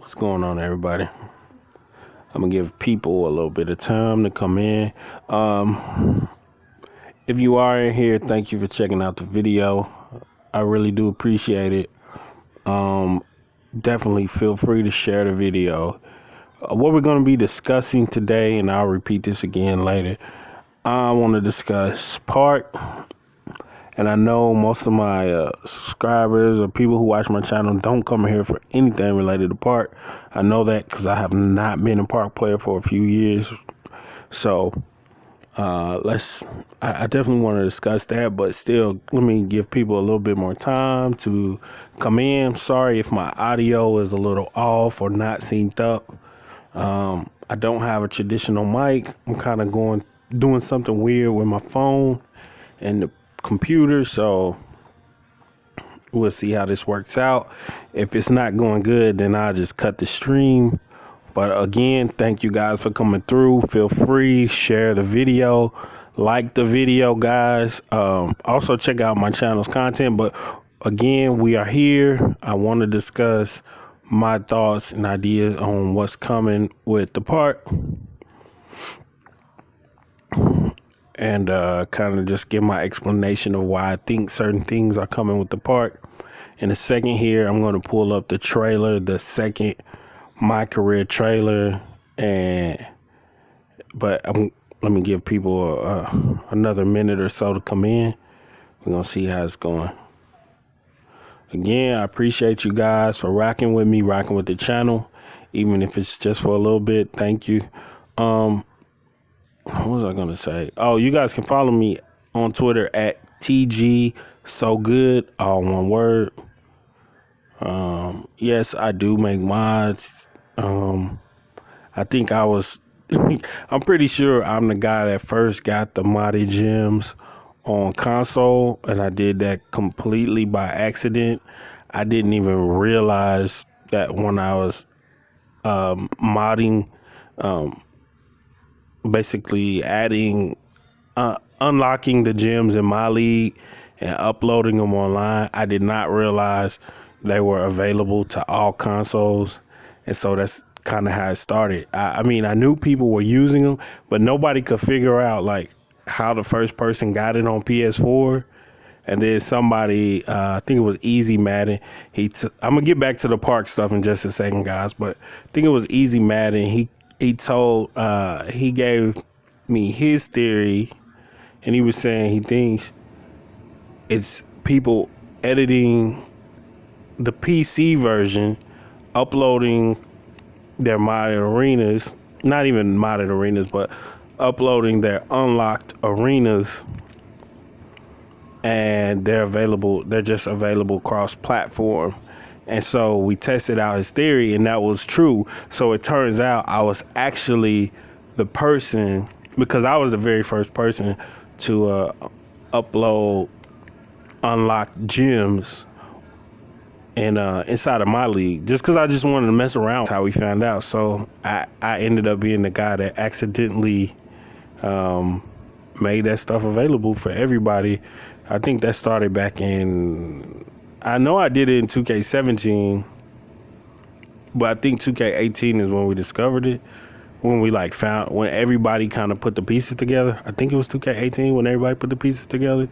What's going on, everybody? I'm gonna give people a little bit of time to come in. If you are in here, thank you for checking out the video. I really do appreciate it. Definitely feel free to share the video. What we're going to be discussing today, and I'll repeat this again later, I want to discuss park. And I know most of my subscribers or people who watch my channel don't come here for anything related to park. I know that because I have not been a park player for a few years. So I definitely want to discuss that, but still, let me give people a little bit more time to come in. Sorry if my audio is a little off or not synced up. I don't have a traditional mic. I'm kind of doing something weird with my phone and the computer, so we'll see how this works out. If it's not going good, then I'll just cut the stream. But again, thank you guys for coming through. Feel free, share the video, like the video, guys. Also check out my channel's content. But again, we are here. I want to discuss my thoughts and ideas on what's coming with the park, and kind of just give my explanation of why I think certain things are coming with the park. In a second here, I'm going to pull up the trailer, the second My Career trailer, but let me give people another minute or so to come in. We're going to see how it's going. Again, I appreciate you guys for rocking with me, rocking with the channel, even if it's just for a little bit. Thank you. What was I going to say? Oh, you guys can follow me on Twitter at TGsoGood, all one word. Yes, I do make mods. I think I'm pretty sure I'm the guy that first got the modded gems on console, and I did that completely by accident. I didn't even realize that when I was modding, basically adding, unlocking the gems in my league and uploading them online, I did not realize they were available to all consoles. And so that's kind of how it started. I mean, I knew people were using them, but nobody could figure out like how the first person got it on PS4. And then somebody, I think it was Easy Madden. I'm gonna get back to the park stuff in just a second, guys. But I think it was Easy Madden. He gave me his theory, and he was saying he thinks it's people editing the PC version, uploading their modded arenas, not even modded arenas, but uploading their unlocked arenas, and they're just available cross-platform. And so we tested out his theory, and that was true. So it turns out I was actually the person, because I was the very first person to upload unlocked gems and inside of my league, just because I just wanted to mess around. That's how we found out. So I ended up being the guy that accidentally made that stuff available for everybody. I think that started back in, I know I did it in 2K17, but I think 2K18 is when we discovered it, when we when everybody kind of put the pieces together. I think it was 2K18 when everybody put the pieces together.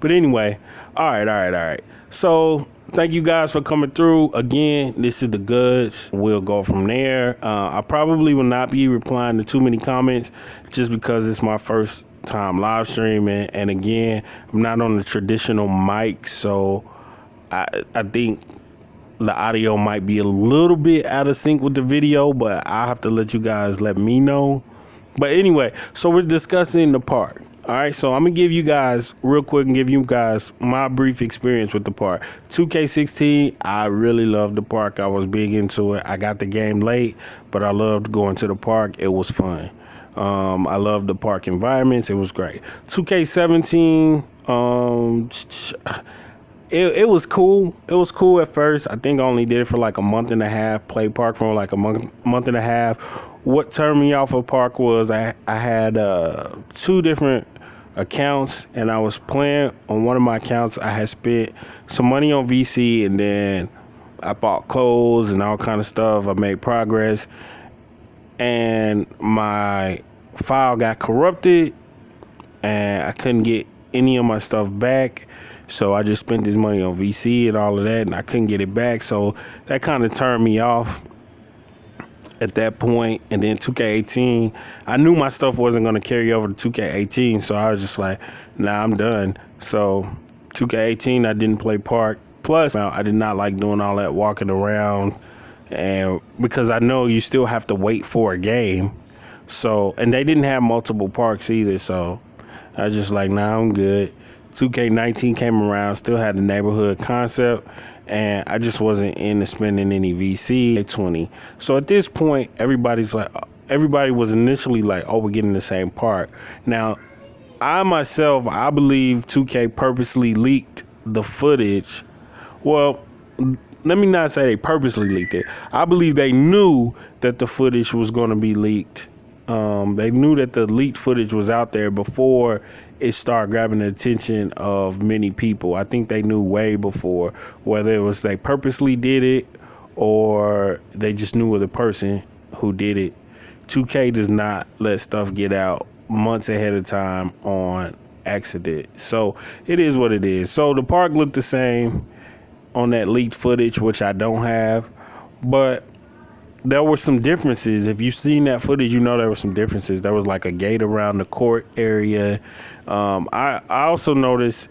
But anyway, all right. So thank you guys for coming through. Again, this is the goods. We'll go from there. I probably will not be replying to too many comments just because it's my first time live streaming. And again, I'm not on the traditional mic, so I think the audio might be a little bit out of sync with the video, but I'll have to let you guys let me know. But anyway, so we're discussing the park. All right, so I'm going to give you guys real quick and give you guys my brief experience with the park. 2K16, I really loved the park. I was big into it. I got the game late, but I loved going to the park. It was fun. I loved the park environments. It was great. 2K17, it was cool. It was cool at first. I think I only did it for like a month and a half, played park for like a month and a half. What turned me off of park was I had 2 different accounts, and I was playing on one of my accounts. I had spent some money on VC, and then I bought clothes and all kind of stuff. I made progress, and my file got corrupted, and I couldn't get any of my stuff back. So I just spent this money on VC and all of that, and I couldn't get it back. So that kind of turned me off at that point. And then 2K18, I knew my stuff wasn't going to carry over to 2K18, so I was just like, nah, I'm done. So 2K18, I didn't play Park. Plus, I did not like doing all that walking around, and because I know you still have to wait for a game. So, and they didn't have multiple parks either, so I was just like, nah, I'm good. 2K19 came around, still had the neighborhood concept, and I just wasn't into spending any VC. 20. So at this point, everybody was initially like, oh, we're getting the same park. Now, I myself, I believe 2K purposely leaked the footage. Well, let me not say they purposely leaked it. I believe they knew that the footage was going to be leaked. They knew that the leaked footage was out there before it started grabbing the attention of many people. I think they knew way before, whether it was they purposely did it or they just knew of the person who did it. 2K does not let stuff get out months ahead of time on accident. So it is what it is. So the park looked the same on that leaked footage, which I don't have, but there were some differences. If you've seen that footage, you know there were some differences. There was like a gate around the court area. I also noticed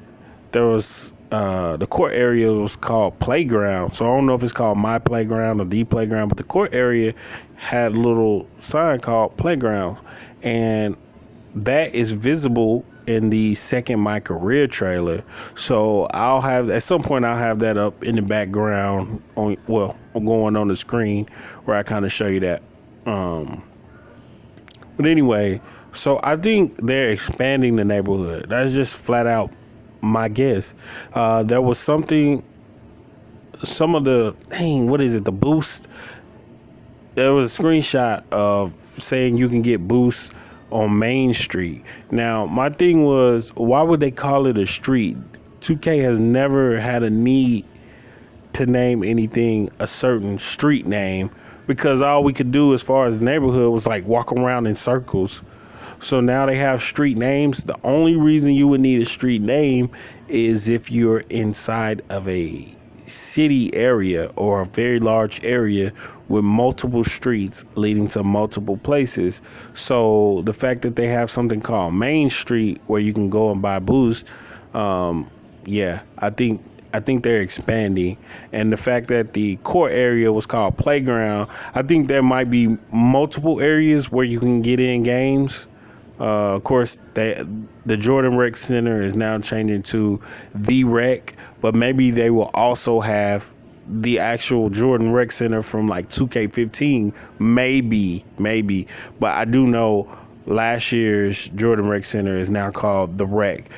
there was the court area was called Playground. So I don't know if it's called My Playground or The Playground, but the court area had a little sign called Playground, and that is visible in the second My Career trailer. So I'll have at some point I'll have that up in the background going on the screen where I kind of show you that. But anyway, so I think they're expanding the neighborhood. That's just flat out my guess. There was some of the the boost. There was a screenshot of saying you can get boosts on Main Street. Now, my thing was, why would they call it a street? 2K has never had a need to name anything a certain street name, because all we could do as far as the neighborhood was like walk around in circles. So now they have street names. The only reason you would need a street name is if you're inside of a city area or a very large area with multiple streets leading to multiple places. So the fact that they have something called Main Street where you can go and buy boosts, I think they're expanding. And the fact that the core area was called Playground, I think there might be multiple areas where you can get in games. Of course, the Jordan Rec Center is now changing to The Rec, but maybe they will also have the actual Jordan Rec Center from like 2K15. Maybe. But I do know last year's Jordan Rec Center is now called The Rec.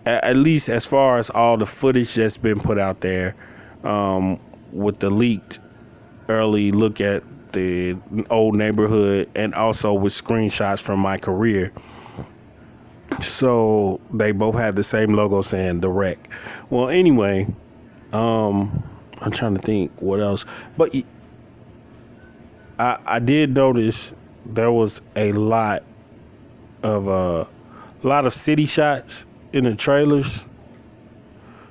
At least as far as all the footage that's been put out there, with the leaked early look at the old neighborhood and also with screenshots from My Career. So they both had the same logo saying The Rec. Well, anyway, I'm trying to think what else. But I did notice there was a lot of city shots in the trailers.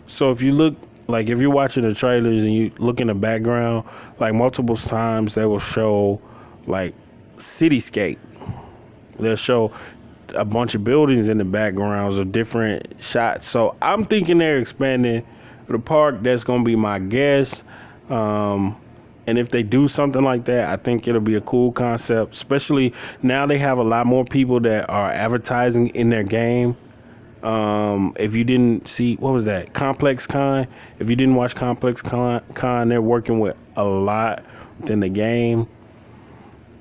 So if you look, like if you're watching the trailers and you look in the background, like multiple times they will show like cityscape. They'll show a bunch of buildings in the backgrounds of different shots. So I'm thinking they're expanding the park. That's going to be my guess. And if they do something like that, I think it'll be a cool concept, especially now they have a lot more people that are advertising in their game. If you didn't see, what was that? Complex Con. If you didn't watch Complex Con, they're working with a lot within the game.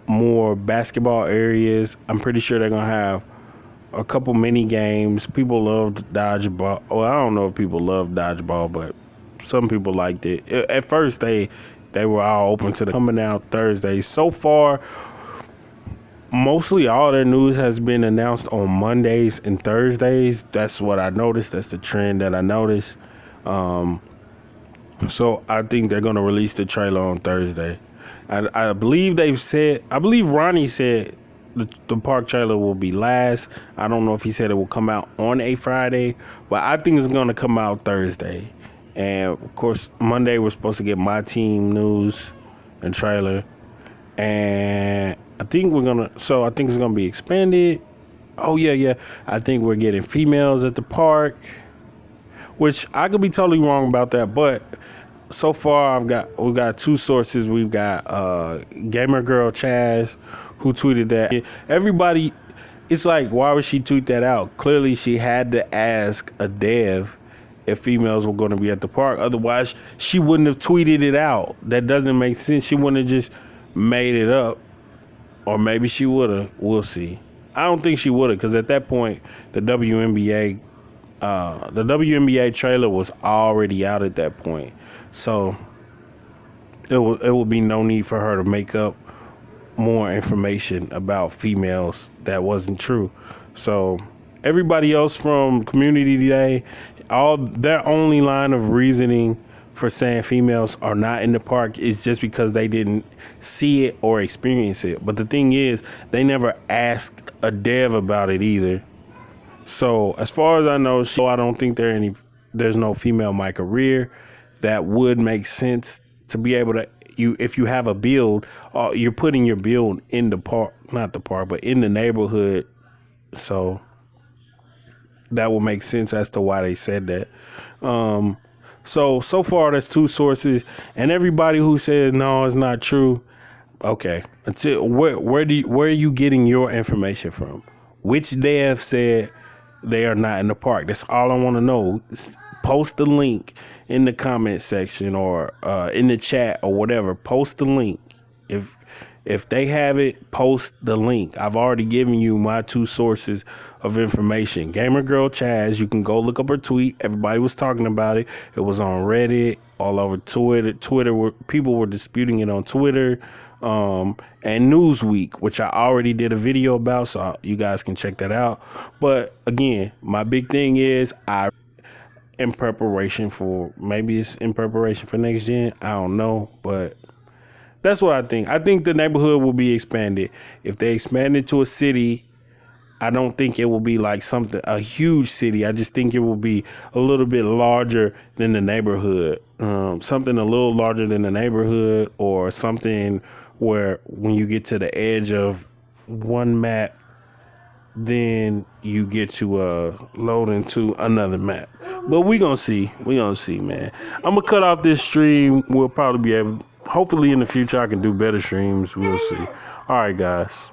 More basketball areas. I'm pretty sure they're going to have a couple mini games. People loved dodgeball. Well, I don't know if people love dodgeball, but some people liked it. At first, they were all open to the coming out Thursday. So far, mostly all their news has been announced on Mondays and Thursdays. That's what I noticed. That's the trend that I noticed. So I think they're gonna release the trailer on Thursday. I believe I believe Ronnie said the park trailer will be last. I don't know if he said it will come out on a Friday, but I think it's gonna come out Thursday. And of course, Monday we're supposed to get my team news and trailer. And I think I think it's gonna be expanded. Oh yeah. I think we're getting females at the park, which I could be totally wrong about that, but so far we got two sources. We've got Gamer Girl Chaz, who tweeted that. Everybody, it's like, why would she tweet that out? Clearly she had to ask a dev if females were going to be at the park. Otherwise she wouldn't have tweeted it out. That doesn't make sense. She wouldn't have just made it up. Or maybe she would have. We'll see. I don't think she would have, because at that point the WNBA trailer was already out at that point. So it would be no need for her to make up more information about females that wasn't true. So everybody else from Community Day, their only line of reasoning for saying females are not in the park is just because they didn't see it or experience it. But the thing is, they never asked a dev about it either. So as far as I know, I don't think there's no female Micah Rear. That would make sense to be able to, if you have a build, you're putting your build in the park, not the park, but in the neighborhood. So that will make sense as to why they said that. So far that's two sources, and everybody who said no, it's not true. Okay, until where are you getting your information from? Which dev said they are not in the park? That's all I want to know. Post the link in the comment section or in the chat or whatever. Post the link. If they have it, post the link. I've already given you my two sources of information. Gamer Girl Chaz, you can go look up her tweet. Everybody was talking about it. It was on Reddit, all over Twitter. People were disputing it on Twitter. And Newsweek, which I already did a video about, so you guys can check that out. But again, my big thing is in preparation for next gen. I don't know, but that's what I think. I think the neighborhood will be expanded. If they expand it to a city, I don't think it will be like a huge city. I just think it will be a little bit larger than the neighborhood. Something a little larger than the neighborhood, or something where when you get to the edge of one map, then you get to load into another map. But we gonna see, man. I'm gonna cut off this stream. We'll probably be able, hopefully in the future I can do better streams. We'll see. All right, guys.